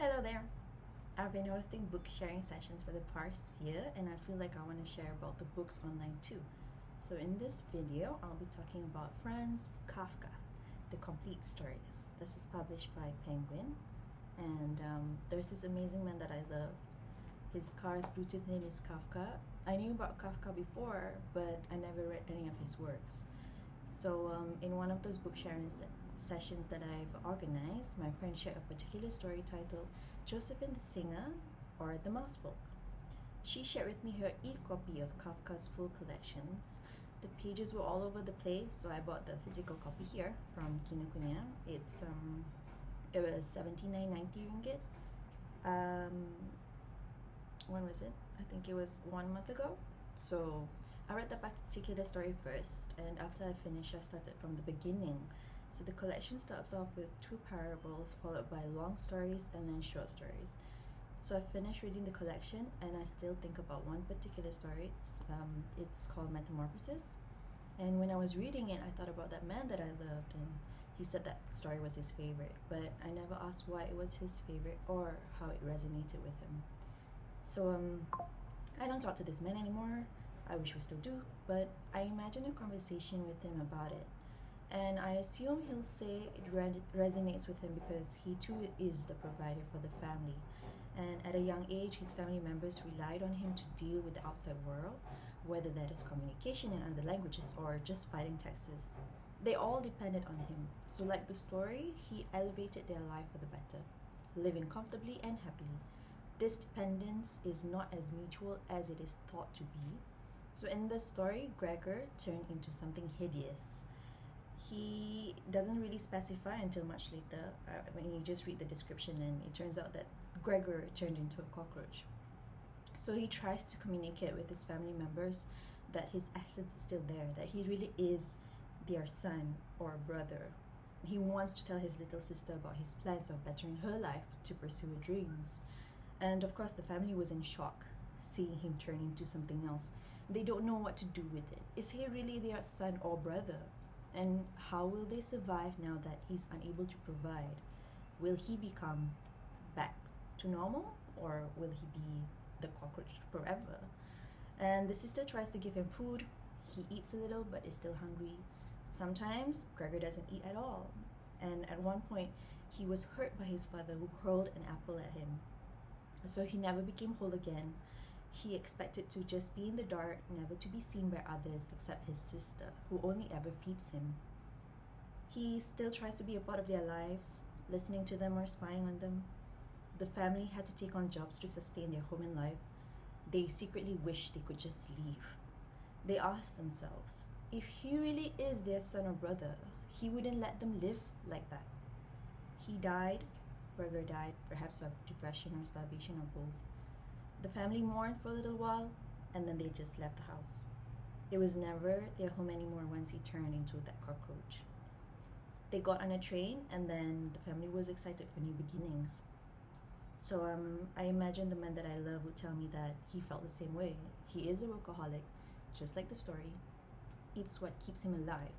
Hello there. I've been hosting book sharing sessions for the past year, and I feel like I want to share about the books online too. So, in this video, I'll be talking about Franz Kafka, The Complete Stories. This is published by Penguin, and there's this amazing man that I love. His car's Bluetooth name is Kafka. I knew about Kafka before, but I never read any of his works. So, in one of those book sharing sessions that I've organized, my friend shared a particular story titled Josephine the Singer or The Mousefolk. She shared with me her e-copy of Kafka's full collections. The pages were all over the place, so I bought the physical copy here from Kinokuniya. It was 79.90 ringgit. When was it? I think it was 1 month ago. So I read the particular story first, and after I finished, I started from the beginning. So the collection starts off with 2 parables, followed by long stories and then short stories. So I finished reading the collection, and I still think about one particular story. It's called Metamorphosis. And when I was reading it, I thought about that man that I loved, and he said that story was his favorite, but I never asked why it was his favorite or how it resonated with him. So I don't talk to this man anymore. I wish we still do, but I imagine a conversation with him about it. And I assume he'll say it resonates with him because he too is the provider for the family. And at a young age, his family members relied on him to deal with the outside world, whether that is communication in other languages or just filing taxes. They all depended on him. So like the story, he elevated their life for the better, living comfortably and happily. This dependence is not as mutual as it is thought to be. So in the story, Gregor turned into something hideous. He doesn't really specify until much later. You just read the description, and it turns out that Gregor turned into a cockroach. So he tries to communicate with his family members that his essence is still there, that he really is their son or brother. He wants to tell his little sister about his plans of bettering her life to pursue her dreams. And of course, the family was in shock, seeing him turn into something else. They don't know what to do with it. Is he really their son or brother? And how will they survive now that he's unable to provide? Will he become back to normal, or will he be the cockroach forever? And the sister tries to give him food. He eats a little but is still hungry. Sometimes Gregor doesn't eat at all. And at one point, he was hurt by his father, who hurled an apple at him. So he never became whole again. He expected to just be in the dark, never to be seen by others except his sister, who only ever feeds him. He still tries to be a part of their lives, listening to them or spying on them. The family had to take on jobs to sustain their home and life. They secretly wished they could just leave. They asked themselves, if he really is their son or brother, he wouldn't let them live like that. He died. Gregor died, perhaps of depression or starvation or both. The family mourned for a little while, and then they just left the house. It was never their home anymore once he turned into that cockroach. They got on a train, and then the family was excited for new beginnings. So I imagine the man that I love would tell me that he felt the same way. He is a workaholic, just like the story. It's what keeps him alive.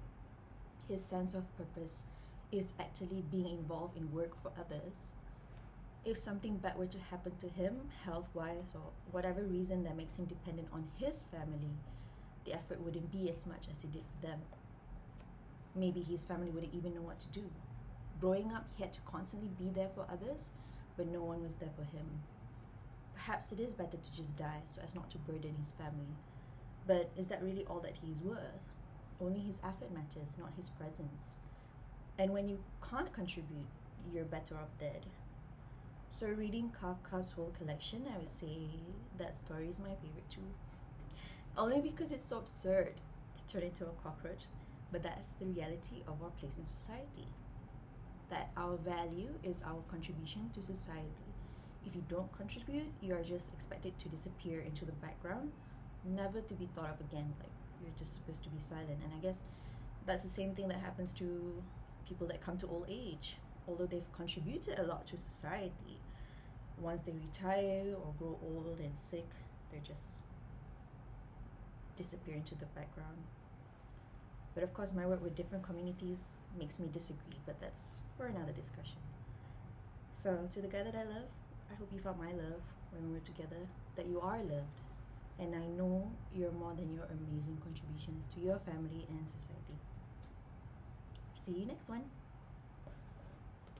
His sense of purpose is actually being involved in work for others. If something bad were to happen to him, health-wise or whatever reason that makes him dependent on his family, the effort wouldn't be as much as it did for them. Maybe his family wouldn't even know what to do. Growing up, he had to constantly be there for others, but no one was there for him. Perhaps it is better to just die so as not to burden his family. But is that really all that he is worth? Only his effort matters, not his presence. And when you can't contribute, you're better off dead. So reading Kafka's whole collection, I would say that story is my favorite too. Only because it's so absurd to turn into a cockroach, but that's the reality of our place in society. That our value is our contribution to society. If you don't contribute, you are just expected to disappear into the background, never to be thought of again. Like, you're just supposed to be silent. And I guess that's the same thing that happens to people that come to old age. Although they've contributed a lot to society, once they retire or grow old and sick, they're just disappear into the background. But of course, my work with different communities makes me disagree, but that's for another discussion. So, to the guy that I love, I hope you found my love when we were together, that you are loved. And I know you're more than your amazing contributions to your family and society. See you next one.